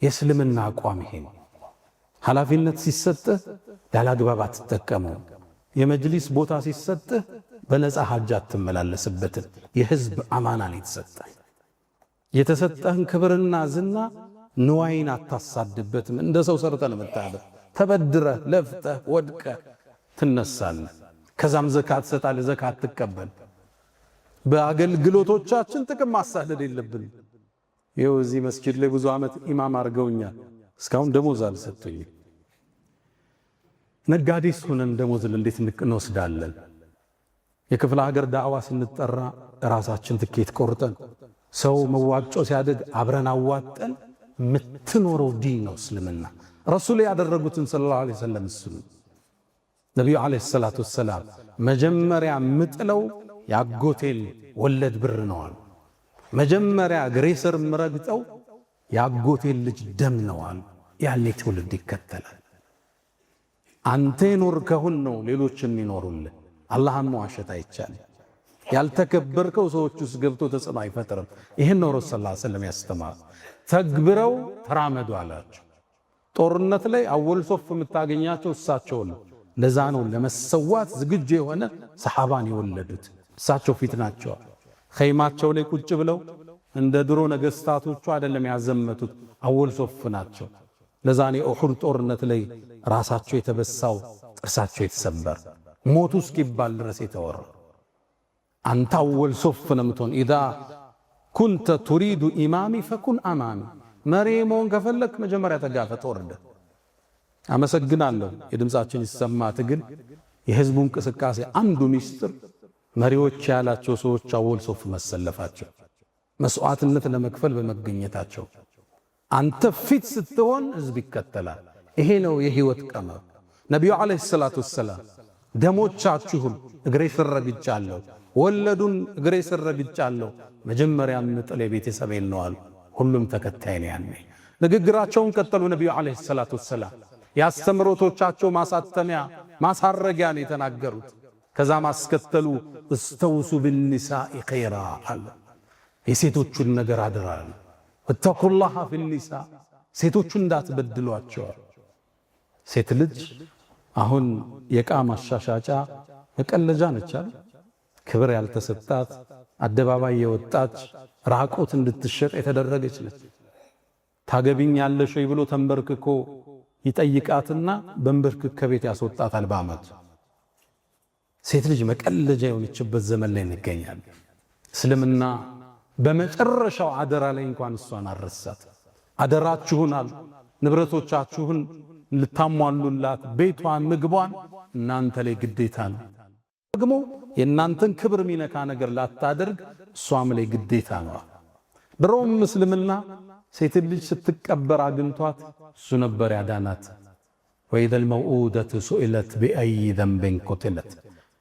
A: የእስልምና አቋም ይሄ ነው። ኃላፊነት ሲሰጥህ ያላግባብ አትጠቀመው። የመጅሊስ ቦታ ሲሰጥህ በነፃ ሐጅ አትመላለስበትም። የህዝብ አማና ነው የተሰጠህ። የተሰጠህን ክብርና ዝና ንዋይን አታሳድበትም። እንደ ሰው ሰርተህ ነው የምታደር። ተበድረህ ለፍተህ ወድቀህ ትነሳለህ። ከዛም ዘካት ትሰጣለህ። ዘካት ትቀበል። በአገልግሎቶቻችን ጥቅም ማሳደድ የለብን። ይኸው እዚህ መስጂድ ላይ ብዙ ዓመት ኢማም አድርገውኛል። እስካሁን ደሞዝ አልሰጡኝም። ነጋዴስ ሆነን ደሞዝ እንዴት እንወስዳለን? የክፍለ ሀገር ዳዕዋ ስንጠራ ራሳችን ትኬት ቆርጠን ሰው መዋጮ ሲያድግ አብረን አዋጠን ምትኖረው ዲን ነው እስልምና። ረሱል ያደረጉትን ሰለላሁ ዐለይሂ ወሰለም እሱ ነቢዩ ዐለይሂ ሰላቱ ወሰላም መጀመሪያ ምጥለው ያጎቴል ወለድ ብር ነው አሉ። መጀመሪያ እግሬ ስር ምረግጠው ያጎቴል ልጅ ደም ነው አሉ። ያኔ ትውልድ ይከተላል። አንተ የኖርከውን ነው ሌሎችም ይኖሩልህ። አላህን መዋሸት አይቻልም። ያልተከበርከው ሰዎች ውስጥ ገብቶ ተጽዕኖ አይፈጥርም። ይህን ነው ረሱል ሰለላሁ ዐለይሂ ወሰለም ያስተማሩ። ተግብረው ተራመዱ አላቸው። ጦርነት ላይ አወል ሶፍ የምታገኛቸው እሳቸው ነው። ለዛ ነው ለመሰዋት ዝግጁ የሆነ ሰሓባን የወለዱት እሳቸው ፊት ናቸው። ኸይማቸው ላይ ቁጭ ብለው እንደ ድሮ ነገስታቶቹ አይደለም ያዘመቱት፣ አወል ሶፍ ናቸው። ለዛ ነው የኡሑድ ጦርነት ላይ ራሳቸው የተበሳው ጥርሳቸው የተሰበር ሞቱ እስኪባል ድረስ የተወራ። አንተ አወል ሶፍ ነው የምትሆን። ኢዛ ኩንተ ቱሪዱ ኢማሚ ፈኩን አማሚ። መሪ መሆን ከፈለክ መጀመሪያ ተጋፈጥ ወርደ። አመሰግናለሁ። የድምፃችን ይሰማ ትግል የህዝቡ እንቅስቃሴ አንዱ ሚስጥር መሪዎች ያላቸው ሰዎች አወል ሶፍ መሰለፋቸው፣ መስዋዕትነት ለመክፈል በመገኘታቸው። አንተ ፊት ስትሆን ህዝብ ይከተላል። ይሄ ነው የህይወት ቀመር። ነቢዩ ዐለይሂ ሰላቱ ወሰላም ደሞቻችሁን እግሬ ስር ረግጫለሁ፣ ወለዱን እግሬ ስር ረግጫለሁ፣ መጀመሪያ ምጥል የቤተሰቤን ነው አሉ። ሁሉም ተከታይ ነው። ያኔ ንግግራቸውን ቀጠሉ። ነቢዩ ዐለይሂ ሰላቱ ወሰላም ያስተምሮቶቻቸው ማሳተሚያ ማሳረጊያ ነው የተናገሩት። ከዛ ማስከተሉ እስተውሱ ብንሳኢ ኸይራ አለ። የሴቶቹን ነገር አደራል። ወተቁላህ ፊኒሳ፣ ሴቶቹን እንዳትበድሏቸው። ሴት ልጅ አሁን የዕቃ ማሻሻጫ መቀለጃ ነች። ክብር ያልተሰጣት አደባባይ የወጣች ራቆት እንድትሸጥ የተደረገች ነች። ታገቢኛለሽ ወይ ብሎ ተንበርክኮ ይጠይቃትና በንበርክክ ከቤት ያስወጣታል በአመቱ። ሴት ልጅ መቀለጃ የሆነችበት ዘመን ላይ እንገኛለን። እስልምና በመጨረሻው አደራ ላይ እንኳን እሷን አረሳት። አደራችሁን አሉ ንብረቶቻችሁን ልታሟሉላት፣ ቤቷን፣ ምግቧን እናንተ ላይ ግዴታ ነው። ደግሞ የእናንተን ክብር ሚነካ ነገር ላታደርግ እሷም ላይ ግዴታ ነው። ድሮም እስልምና ሴት ልጅ ስትቀበር አግኝቷት እሱ ነበር ያዳናት። ወኢዘል መውኡደቱ ሱኢለት ቢአይ ዘንቢን ቁትለት።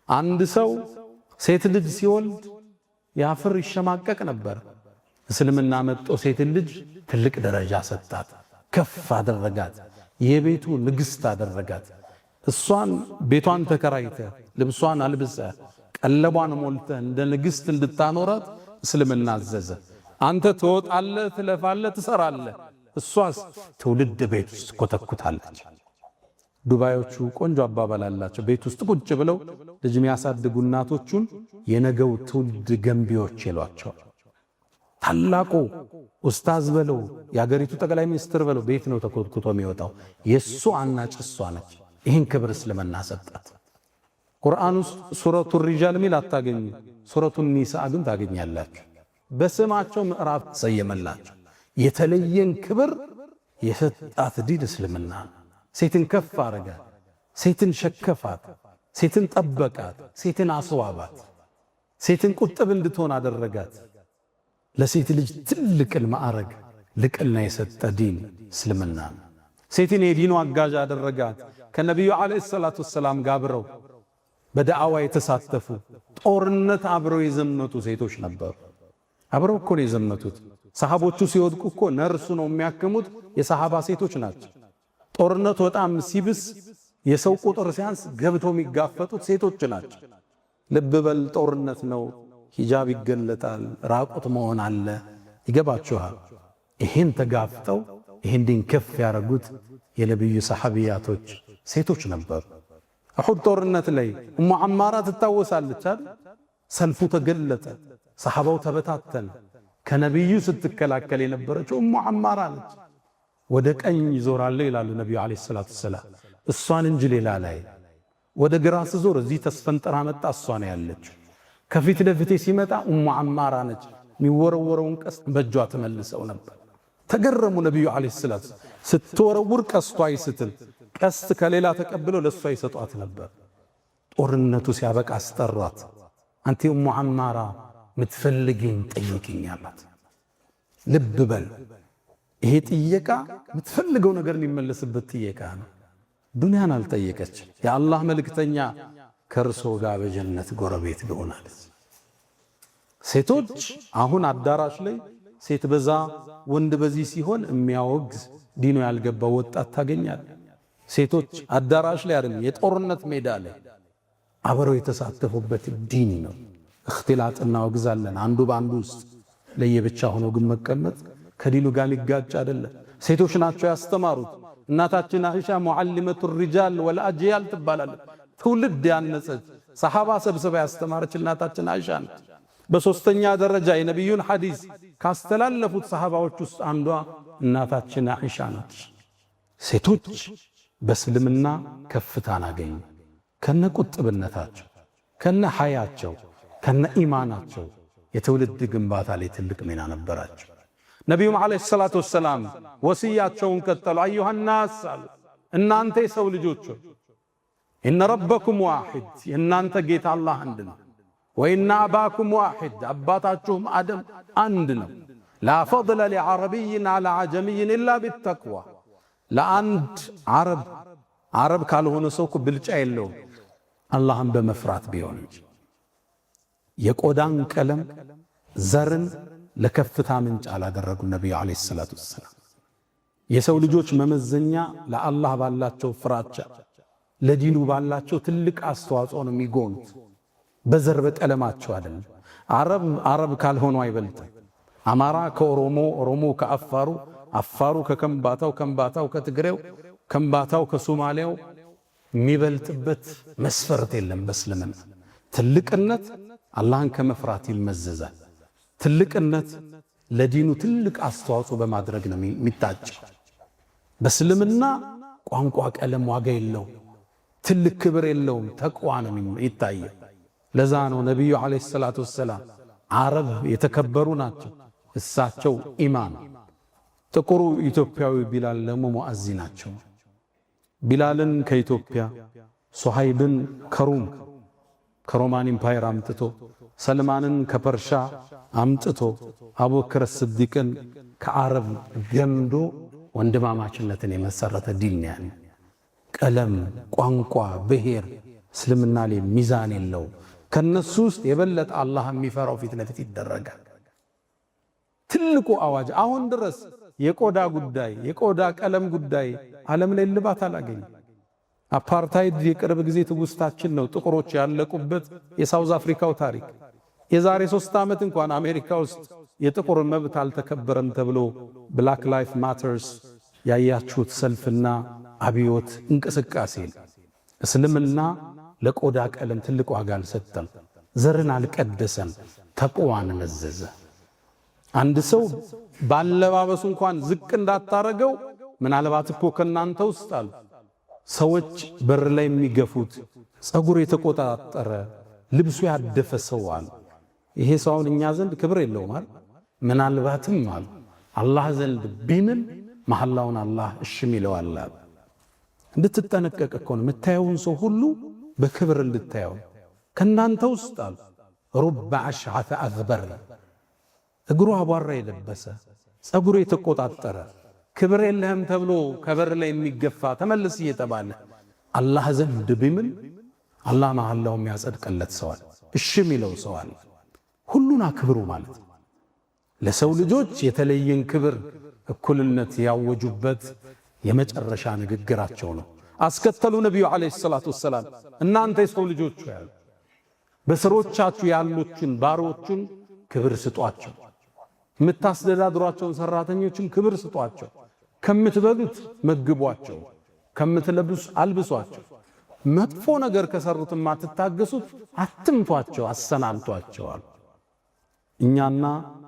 A: አንድ ሰው ሴት ልጅ ሲወልድ ያፍር ይሸማቀቅ ነበር። እስልምና መጥቶ ሴት ልጅ ትልቅ ደረጃ ሰጣት፣ ከፍ አደረጋት፣ የቤቱ ንግሥት አደረጋት። እሷን ቤቷን ተከራይተ ልብሷን አልብሰ ቀለቧን ሞልተ እንደ ንግሥት እንድታኖራት እስልምና አዘዘ። አንተ ትወጣለህ፣ ትለፋለህ፣ ትሰራለህ፣ እሷስ ትውልድ ቤት ውስጥ ኮተኩታለች። ዱባዮቹ ቆንጆ አባባል አላቸው። ቤት ውስጥ ቁጭ ብለው ልጅ የሚያሳድጉ እናቶቹን የነገው ትውልድ ገንቢዎች ይሏቸው። ታላቁ ኡስታዝ በለው የአገሪቱ ጠቅላይ ሚኒስትር በለው ቤት ነው ተኮትኩቶ የሚወጣው። የሱ አናጭ እሷ ነች። ይህን ክብር እስልምና ሰጣት። ቁርአን ውስጥ ሱረቱ ሪጃል ሚል አታገኙ፣ ሱረቱ ኒሳ ግን ታገኛላችሁ። በስማቸው ምዕራፍ ሰየመላቸው። የተለየን ክብር የሰጣት ዲን እስልምና። ሴትን ከፍ አረጋት፣ ሴትን ሸከፋት፣ ሴትን ጠበቃት፣ ሴትን አስዋባት፣ ሴትን ቁጥብ እንድትሆን አደረጋት። ለሴት ልጅ ትልቅን ማዕረግ ልቅና የሰጠ ዲን እስልምና። ሴትን የዲኑ አጋዥ አደረጋት። ከነቢዩ ዓለይሂ ሰላቱ ወሰላም ጋር አብረው በዳዕዋ የተሳተፉ ጦርነት አብረው የዘመቱ ሴቶች ነበሩ። አብረው እኮ ነው የዘመቱት። ሰሃቦቹ ሲወድቁ እኮ ነርሱ ነው የሚያክሙት የሰሃባ ሴቶች ናቸው። ጦርነቱ በጣም ሲብስ የሰው ቁጥር ሲያንስ ገብተው የሚጋፈጡት ሴቶች ናቸው። ልብ በል ጦርነት ነው፣ ሂጃብ ይገለጣል፣ ራቁት መሆን አለ። ይገባችኋል? ይሄን ተጋፍጠው ይሄን ዲን ከፍ ያረጉት የነብዩ ሰሐቢያቶች ሴቶች ነበሩ። እሑድ ጦርነት ላይ ኡሙ አማራ ትታወሳለች አይደል? ሰልፉ ተገለጠ፣ ሰሐባው ተበታተነ። ከነብዩ ስትከላከል የነበረችው ኡሙ አማራ ነች። ወደ ቀኝ ይዞራለሁ ይላሉ ነብዩ አለይሂ ሰላቱ ወሰላም፣ እሷን እንጂ ሌላ ላይ። ወደ ግራ ስዞር እዚህ ተስፈንጥራ መጣ፣ እሷ ነው ያለችው። ከፊት ለፊቴ ሲመጣ ኡሙ አማራ ነች። የሚወረወረውን ቀስት በእጇ ተመልሰው ነበር። ተገረሙ ነብዩ አለይሂ ሰላቱ። ስትወረውር ቀስቷ አይስትም፣ ቀስት ከሌላ ተቀብለው ለሷ ይሰጧት ነበር። ጦርነቱ ሲያበቃ አስጠሯት። አንቲ ኡሙ አማራ ምትፈልጊኝ ጠይቂኝ አላት። ልብ በል ይሄ ጥየቃ ምትፈልገው ነገር የሚመለስበት ጥየቃ ነው። ዱንያን አልጠየቀች። የአላህ መልእክተኛ ከእርሶ ጋር በጀነት ጎረቤት ልሆናለች። ሴቶች አሁን አዳራሽ ላይ ሴት በዛ ወንድ በዚህ ሲሆን የሚያወግዝ ዲኑ ያልገባው ወጣት ታገኛል። ሴቶች አዳራሽ ላይ አይደለም የጦርነት ሜዳ ላይ አብረው የተሳተፉበት ዲን ነው። እክትላጥ እናወግዛለን። አንዱ በአንዱ ውስጥ ለየብቻ ሆኖ ግን መቀመጥ ከዲኑ ጋር ሊጋጭ አይደለም። ሴቶች ናቸው ያስተማሩት። እናታችን አይሻ ሙዓሊመቱ ሪጃል ወልአጅያል ትባላለች። ትውልድ ያነጸች ሰሃባ ሰብስባ ያስተማረች እናታችን አይሻ ነች። በሶስተኛ ደረጃ የነቢዩን ሐዲስ ካስተላለፉት ሰሃባዎች ውስጥ አንዷ እናታችን አይሻ ነች። ሴቶች በእስልምና ከፍታን አገኙ። ከነ ቁጥብነታቸው፣ ከነ ሐያቸው፣ ከነ ኢማናቸው የትውልድ ግንባታ ላይ ትልቅ ሚና ነበራቸው። ነቢዩም ዓለይሂ ሰላቱ ወሰላም ወስያቸውን ቀጠሉ። አዩሃ ናስ አሉ፣ እናንተ የሰው ልጆች ኢነ ረበኩም ዋሂድ፣ የእናንተ ጌታ አላህ አንድ ነው። ወኢነ አባኩም ዋሂድ፣ አባታችሁም አደም አንድ ነው። ላ ፈድለ ሊዓረቢይን ዓላ ዓጀሚይን ኢላ ቢተቅዋ፣ ለአንድ ዓረብ ካልሆነ ሰው እኮ ብልጫ የለውም አላህን በመፍራት ቢሆን እንጂ። የቆዳን ቀለም ዘርን ለከፍታ ምንጭ አላደረጉ ነቢዩ ዓለይሂ ሰላቱ ወሰላም። የሰው ልጆች መመዘኛ ለአላህ ባላቸው ፍራቻ፣ ለዲኑ ባላቸው ትልቅ አስተዋጽኦ ነው የሚጎኑት። በዘር በቀለማቸው አይደለም። ዓረብ ካልሆኑ አይበልጥም። አማራ ከኦሮሞ፣ ኦሮሞ ከአፋሩ፣ አፋሩ ከከምባታው፣ ከምባታው ከትግሬው፣ ከምባታው ከሶማሌው የሚበልጥበት መስፈርት የለም። በእስልምና ትልቅነት አላህን ከመፍራት ይመዘዛል። ትልቅነት ለዲኑ ትልቅ አስተዋጽኦ በማድረግ ነው የሚታጨው። በእስልምና ቋንቋ፣ ቀለም ዋጋ የለው፣ ትልቅ ክብር የለውም። ተቅዋ ነው ይታየው። ለዛ ነው ነቢዩ ዓለይሂ ሰላቱ ወሰላም ዓረብ የተከበሩ ናቸው። እሳቸው ኢማም። ጥቁሩ ኢትዮጵያዊ ቢላል ደግሞ ሙአዚ ናቸው። ቢላልን ከኢትዮጵያ፣ ሱሃይብን ከሮማን ኢምፓየር አምጥቶ፣ ሰልማንን ከፐርሻ አምጥቶ፣ አቡበክር ስዲቅን ከዓረብ ገምዶ ወንድማማችነትን የመሰረተ ዲን ያለ ቀለም፣ ቋንቋ፣ ብሔር እስልምና ላይ ሚዛን የለው። ከነሱ ውስጥ የበለጠ አላህ የሚፈራው ፊት ለፊት ይደረጋል። ትልቁ አዋጅ አሁን ድረስ የቆዳ ጉዳይ፣ የቆዳ ቀለም ጉዳይ ዓለም ላይ ልባት አላገኘ። አፓርታይድ የቅርብ ጊዜ ትውስታችን ነው። ጥቁሮች ያለቁበት የሳውዝ አፍሪካው ታሪክ። የዛሬ 3 ዓመት እንኳን አሜሪካ ውስጥ የጥቁር መብት አልተከበረም ተብሎ ብላክ ላይፍ ማተርስ ያያችሁት ሰልፍና አብዮት እንቅስቃሴ። እስልምና ለቆዳ ቀለም ትልቅ ዋጋ አልሰጠም። ዘርን አልቀደሰም። ተቅዋን መዘዘ። አንድ ሰው ባለባበሱ እንኳን ዝቅ እንዳታረገው ምናልባት እኮ ከናንተ ውስጥ አሉ ሰዎች በር ላይ የሚገፉት ጸጉር የተቆጣጠረ ልብሱ ያደፈ ሰው አለ። ይሄ ሰው እኛ ዘንድ ክብር የለውም አይደል? ምናልባትም አለ አላህ ዘንድ ቢምን መሐላውን አላህ እሽም ይለዋል። እንድትጠነቀቅ እኮ ነው የምታየውን ሰው ሁሉ በክብር እንድታየው። ከናንተ ውስጥ አሉ ሩበ አሽዓተ አግበር እግሩ አቧራ የለበሰ ጸጉሩ የተቆጣጠረ ክብር የለህም ተብሎ ከበር ላይ የሚገፋ ተመልስ እየተባለ አላህ ዘንድ ቢምን አላህ መሐላው የሚያጸድቅለት ሰው አለ፣ እሽም ይለው ሰው አለ። ሁሉን አክብሩ ማለት ለሰው ልጆች የተለየን ክብር እኩልነት ያወጁበት የመጨረሻ ንግግራቸው ነው። አስከተሉ ነቢዩ ዓለይሂ ሰላቱ ወሰላም እናንተ የሰው ልጆች ያሉ በስሮቻችሁ ያሉትን ባሮችን ክብር ስጧቸው፣ የምታስተዳድሯቸውን ሰራተኞችን ክብር ስጧቸው፣ ከምትበሉት መግቧቸው፣ ከምትለብሱ አልብሷቸው፣ መጥፎ ነገር ከሰሩት ማትታገሱት አትምቷቸው፣ አሰናብቷቸዋል። እኛና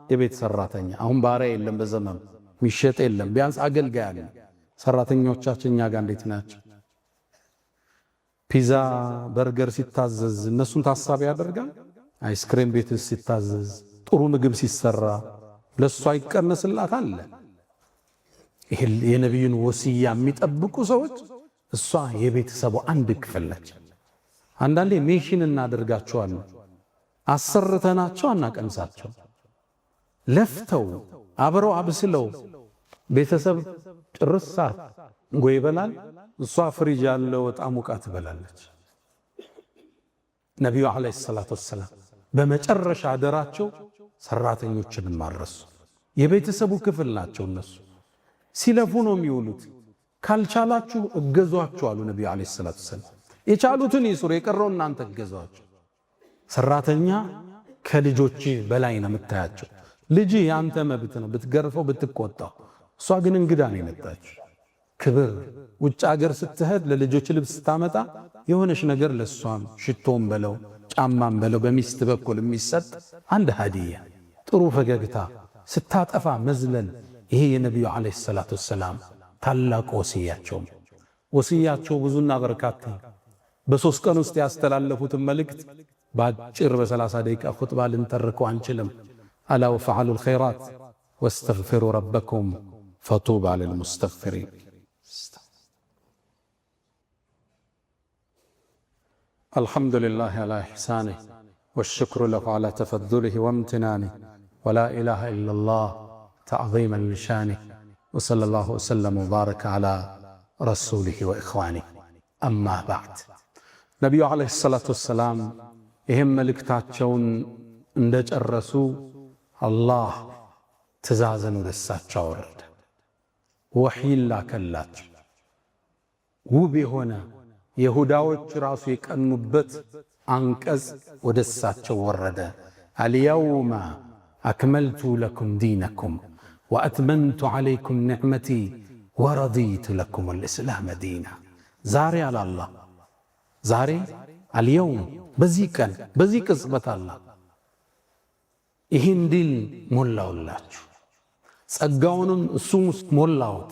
A: የቤት ሰራተኛ አሁን ባሪያ የለም፣ በዘመኑ ሚሸጥ የለም፣ ቢያንስ አገልጋይ አለ። ሰራተኞቻችን እኛ ጋር እንዴት ናቸው? ፒዛ በርገር ሲታዘዝ እነሱን ታሳቢ ያደርጋል? አይስክሬም ቤት ሲታዘዝ ጥሩ ምግብ ሲሰራ ለሷ ይቀነስላት አለ። ይሄ የነብዩን ወሲያ የሚጠብቁ ሰዎች እሷ የቤተሰቡ አንድ ክፍል ነች። አንዳንዴ ሜሽን እናደርጋቸዋለን፣ አሰርተናቸው አናቀንሳቸው። ለፍተው አብረው አብስለው ቤተሰብ ጭርሳ ጎይ ይበላል፣ እሷ ፍሪጅ ያለው ወጣ ሙቃ ትበላለች። ነቢዩ ዓለይሂ ሰላቱ ወሰላም በመጨረሻ አደራቸው ሰራተኞችን ማረሱ። የቤተሰቡ ክፍል ናቸው። እነሱ ሲለፉ ነው የሚውሉት። ካልቻላችሁ እገዟቸው አሉ ነቢዩ ዓለይሂ ሰላቱ ወሰላም። የቻሉትን ይስሩ፣ የቀረው እናንተ እገዟቸው። ሰራተኛ ከልጆች በላይ ነው የምታያቸው። ልጅ ያንተ መብት ነው ብትገርፈው ብትቆጣው። እሷ ግን እንግዳ ነው የመጣችው። ክብር ውጭ አገር ስትሄድ ለልጆች ልብስ ስታመጣ የሆነች ነገር ለሷም ሽቶም በለው ጫማም በለው በሚስት በኩል የሚሰጥ አንድ ሃዲያ፣ ጥሩ ፈገግታ፣ ስታጠፋ መዝለል። ይሄ የነቢዩ ዓለይሂ ሰላቱ ወሰላም ታላቅ ወሲያቸው ብዙና በርካታ። በሶስት ቀን ውስጥ ያስተላለፉትን መልእክት በአጭር በ30 ደቂቃ ኹጥባ ልንተርከው አንችልም። አላ ወፈዓሉ ልኸይራት ወስተግፊሩ ረበኩም ፈጡባ ልልሙስተግፊሪን። አልሐምዱሊላህ አላ ኢሕሳኒህ ወሽክሩ ለሁ አላ ተፈዱሊህ ወምትናኒህ ወላ ኢላሃ ኢለላህ ተዕዚመን ሊሻኒህ ወሰለላሁ ወሰለም ወባረከ አላ ረሱሊህ ወኢኽዋኒህ። አማ ባዕድ ነቢዩ ዓለይሂ ሰላቱ ወሰላም ይህም መልእክታቸውን እንደጨረሱ አላህ ትእዛዝን ወደ እሳቸው አወረደ። ወሕይ ላከላቸው። ውብ የሆነ የሁዳዎች ራሱ የቀኑበት አንቀጽ ወደ እሳቸው ወረደ። አልየውመ አክመልቱ ለኩም ዲነኩም ወአትመንቱ ዓለይኩም ኒዕመቲ ወረዲቱ ለኩም ልእስላመ ዲና። ዛሬ አላላህ ዛሬ አልየውም በዚህ ቀን በዚህ ቅጽበት አላህ ይህን ዲን ሞላውላችሁ፣ ጸጋውንም እሱም ሞላውት፣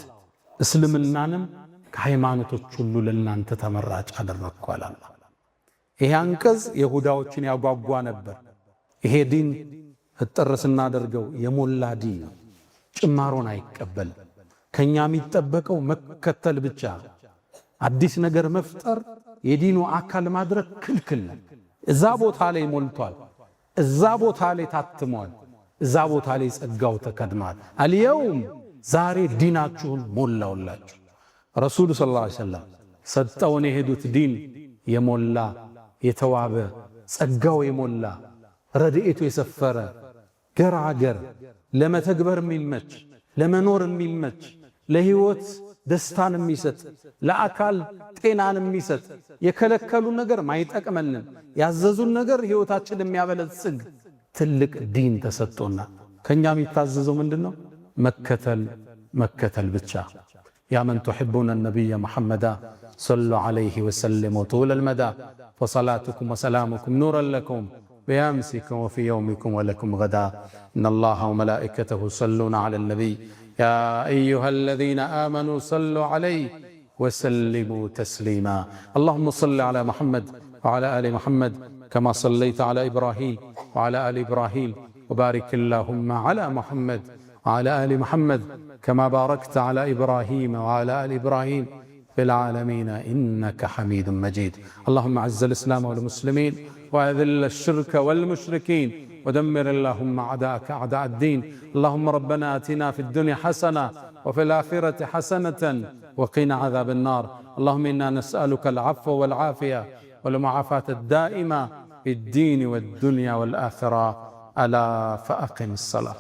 A: እስልምናንም ከሃይማኖቶች ሁሉ ለእናንተ ተመራጭ አደረግኩ አላህ። ይሄ አንቀጽ የሁዳዎችን ያጓጓ ነበር። ይሄ ዲን እጥር ስናደርገው የሞላ ዲን ነው። ጭማሮን አይቀበልም። ከኛ የሚጠበቀው መከተል ብቻ። አዲስ ነገር መፍጠር የዲኑ አካል ማድረግ ክልክል ነው። እዛ ቦታ ላይ ሞልቷል፣ እዛ ቦታ ላይ ታትሟል፣ እዛ ቦታ ላይ ጸጋው ተከድኗል። አልየውም ዛሬ ዲናችሁን ሞላውላችሁ። ረሱሉ ሰለላሁ ዐለይሂ ወሰለም ሰጠውን የሄዱት ዲን የሞላ የተዋበ ጸጋው የሞላ ረድኤቱ የሰፈረ ገራገር ለመተግበር የሚመች ለመኖር የሚመች ለህይወት ደስታን የሚሰጥ ለአካል ጤናን የሚሰጥ የከለከሉ ነገር ማይጠቅመንን ያዘዙን ነገር ህይወታችን የሚያበለጽግ ትልቅ ዲን ተሰጥቶና ከኛ የሚታዘዘው ምንድነው? መከተል ብቻ። ያ መን ተሕቡነ ነቢየ ሙሐመዳ ሰሉ ዐለይሂ ወሰለም ወጡለ ልመዳ ፈሰላቱኩም ወሰላሙኩም ኑረን ለኩም بأمسكم وفي يومكم ولكم غدا. إن الله وملائكته يصلون على النبي يا أيها الذين آمنوا صلوا عليه وسلموا تسليما. اللهم صل على محمد وعلى آل محمد كما صليت على إبراهيم وعلى آل إبراهيم، وبارك اللهم على محمد وعلى آل محمد كما باركت على إبراهيم وعلى آل إبراهيم في العالمين إنك حميد مجيد. اللهم أعز الإسلام والمسلمين وأذل الشرك والمشركين ودمر اللهم أعداءك أعداء الدين. اللهم ربنا آتنا في الدنيا حسنة وفي الآخرة حسنة وقنا عذاب النار. اللهم إنا نسألك العفو والعافية والمعافاة الدائمة في الدين والدنيا والآخرة. ألا فأقم الصلاة.